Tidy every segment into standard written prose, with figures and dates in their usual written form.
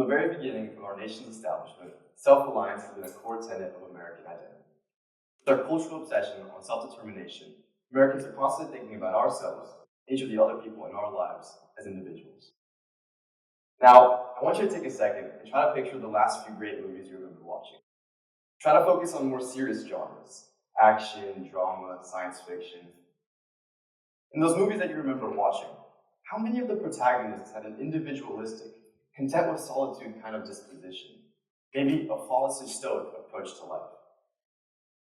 From the very beginning of our nation's establishment, self-reliance has been a core tenet of American identity. With our cultural obsession on self-determination, Americans are constantly thinking about ourselves, each of the other people in our lives, as individuals. Now, I want you to take a second and try to picture the last few great movies you remember watching. Try to focus on more serious genres: action, drama, science fiction. In those movies that you remember watching, how many of the protagonists had an individualistic, content with solitude kind of disposition? Maybe a flawlessly stoic approach to life.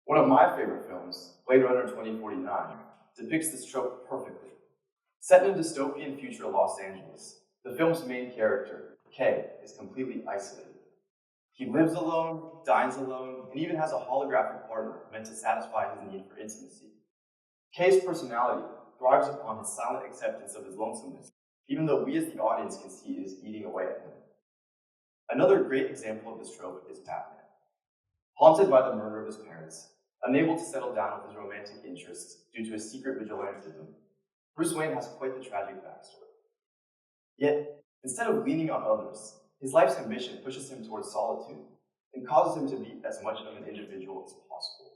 One of my favorite films, Blade Runner 2049, depicts this trope perfectly. Set in a dystopian future Los Angeles, the film's main character, Kay, is completely isolated. He lives alone, dines alone, and even has a holographic partner meant to satisfy his need for intimacy. Kay's personality thrives upon his silent acceptance of his lonesomeness, even though we as the audience can see it is eating away at him. Another great example of this trope is Batman. Haunted by the murder of his parents, unable to settle down with his romantic interests due to his secret vigilantism, Bruce Wayne has quite the tragic backstory. Yet, instead of leaning on others, his life's ambition pushes him towards solitude and causes him to be as much of an individual as possible.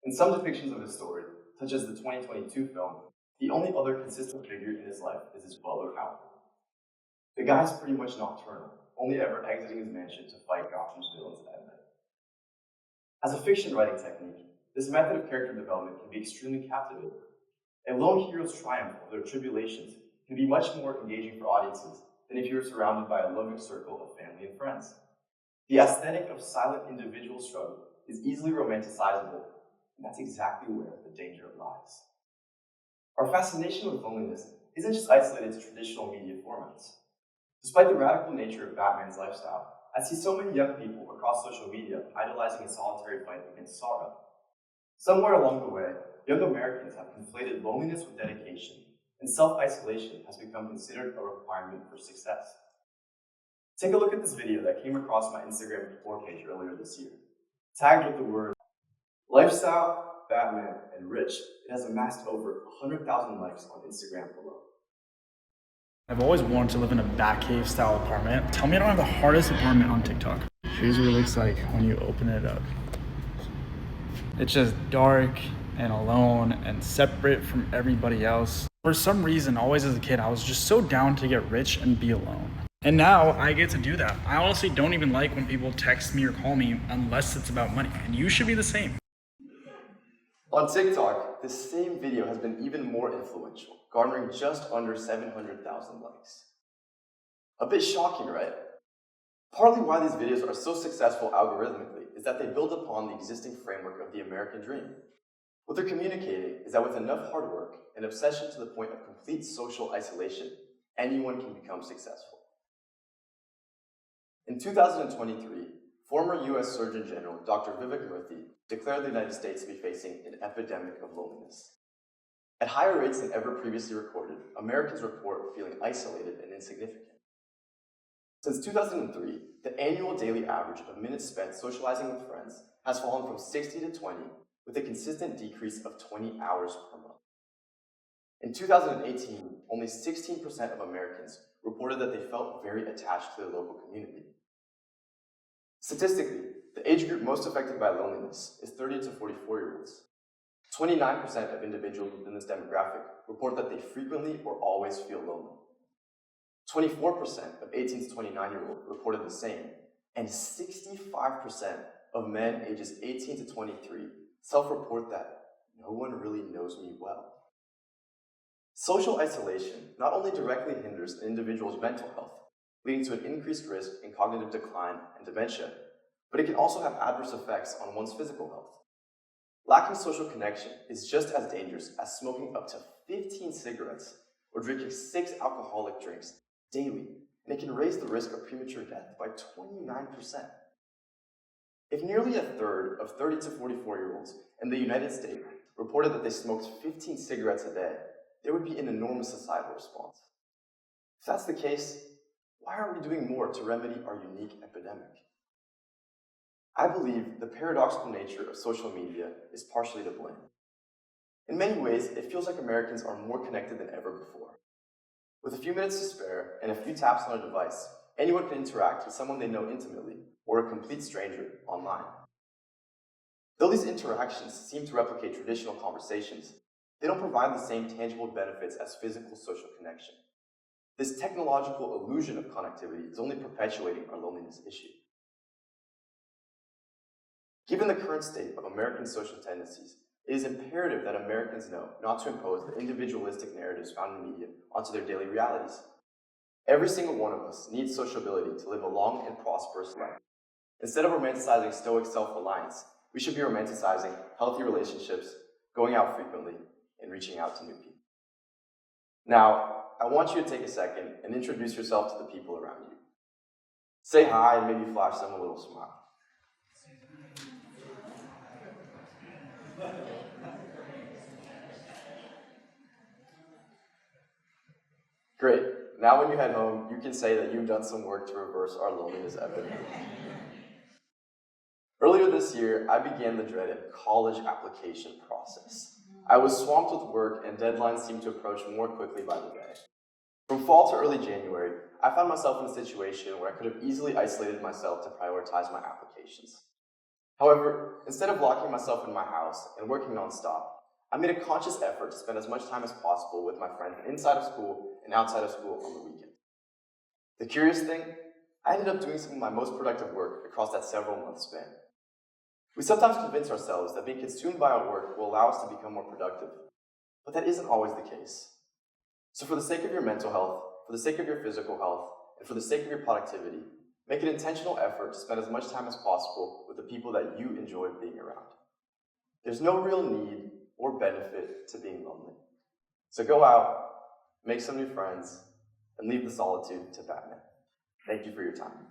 In some depictions of his story, such as the 2022 film, the only other consistent figure in his life is his butler, Alfred. The guy's pretty much nocturnal, only ever exiting his mansion to fight Gotham's villains at night. As a fiction writing technique, this method of character development can be extremely captivating. A lone hero's triumph over their tribulations can be much more engaging for audiences than if you were surrounded by a loving circle of family and friends. The aesthetic of silent individual struggle is easily romanticizable, and that's exactly where the danger lies. Our fascination with loneliness isn't just isolated to traditional media formats. Despite the radical nature of Batman's lifestyle, I see so many young people across social media idolizing a solitary fight against sorrow. Somewhere along the way, young Americans have conflated loneliness with dedication, and self-isolation has become considered a requirement for success. Take a look at this video that came across my Instagram Explore page earlier this year. Tagged with the word lifestyle, Batman, and rich, it has amassed over 100,000 likes on Instagram alone. I've always wanted to live in a Batcave style apartment. Tell me I don't have the hardest apartment on TikTok. Here's what it looks like when you open it up. It's just dark and alone and separate from everybody else. For some reason, always as a kid, I was just so down to get rich and be alone. And now I get to do that. I honestly don't even like when people text me or call me unless it's about money, and you should be the same. On TikTok, this same video has been even more influential, garnering just under 700,000 likes. A bit shocking, right? Partly why these videos are so successful algorithmically is that they build upon the existing framework of the American dream. What they're communicating is that with enough hard work and obsession to the point of complete social isolation, anyone can become successful. In 2023, former U.S. Surgeon General Dr. Vivek Murthy declared the United States to be facing an epidemic of loneliness. At higher rates than ever previously recorded, Americans report feeling isolated and insignificant. Since 2003, the annual daily average of minutes spent socializing with friends has fallen from 60 to 20, with a consistent decrease of 20 hours per month. In 2018, only 16% of Americans reported that they felt very attached to their local community. Statistically, the age group most affected by loneliness is 30 to 44-year-olds. 29% of individuals within this demographic report that they frequently or always feel lonely. 24% of 18 to 29-year-olds reported the same, and 65% of men ages 18 to 23 self-report that no one really knows me well. Social isolation not only directly hinders an individual's mental health, leading to an increased risk in cognitive decline and dementia, but it can also have adverse effects on one's physical health. Lacking social connection is just as dangerous as smoking up to 15 cigarettes or drinking 6 alcoholic drinks daily, and it can raise the risk of premature death by 29%. If nearly a third of 30 to 44-year-olds in the United States reported that they smoked 15 cigarettes a day, there would be an enormous societal response. If that's the case, why aren't we doing more to remedy our unique epidemic? I believe the paradoxical nature of social media is partially to blame. In many ways, it feels like Americans are more connected than ever before. With a few minutes to spare and a few taps on a device, anyone can interact with someone they know intimately or a complete stranger online. Though these interactions seem to replicate traditional conversations, they don't provide the same tangible benefits as physical social connection. This technological illusion of connectivity is only perpetuating our loneliness issue. Given the current state of American social tendencies, it is imperative that Americans know not to impose the individualistic narratives found in media onto their daily realities. Every single one of us needs sociability to live a long and prosperous life. Instead of romanticizing stoic self-reliance, we should be romanticizing healthy relationships, going out frequently, and reaching out to new people. Now, I want you to take a second and introduce yourself to the people around you. Say hi and maybe flash them a little smile. Great. Now when you head home, you can say that you've done some work to reverse our loneliness epidemic. Earlier this year, I began the dreaded college application process. I was swamped with work and deadlines seemed to approach more quickly by the day. From fall to early January, I found myself in a situation where I could have easily isolated myself to prioritize my applications. However, instead of locking myself in my house and working nonstop, I made a conscious effort to spend as much time as possible with my friends inside of school and outside of school on the weekend. The curious thing, I ended up doing some of my most productive work across that several-month span. We sometimes convince ourselves that being consumed by our work will allow us to become more productive, but that isn't always the case. So for the sake of your mental health, for the sake of your physical health, and for the sake of your productivity, make an intentional effort to spend as much time as possible with the people that you enjoy being around. There's no real need or benefit to being lonely. So go out, make some new friends, and leave the solitude to Batman. Thank you for your time.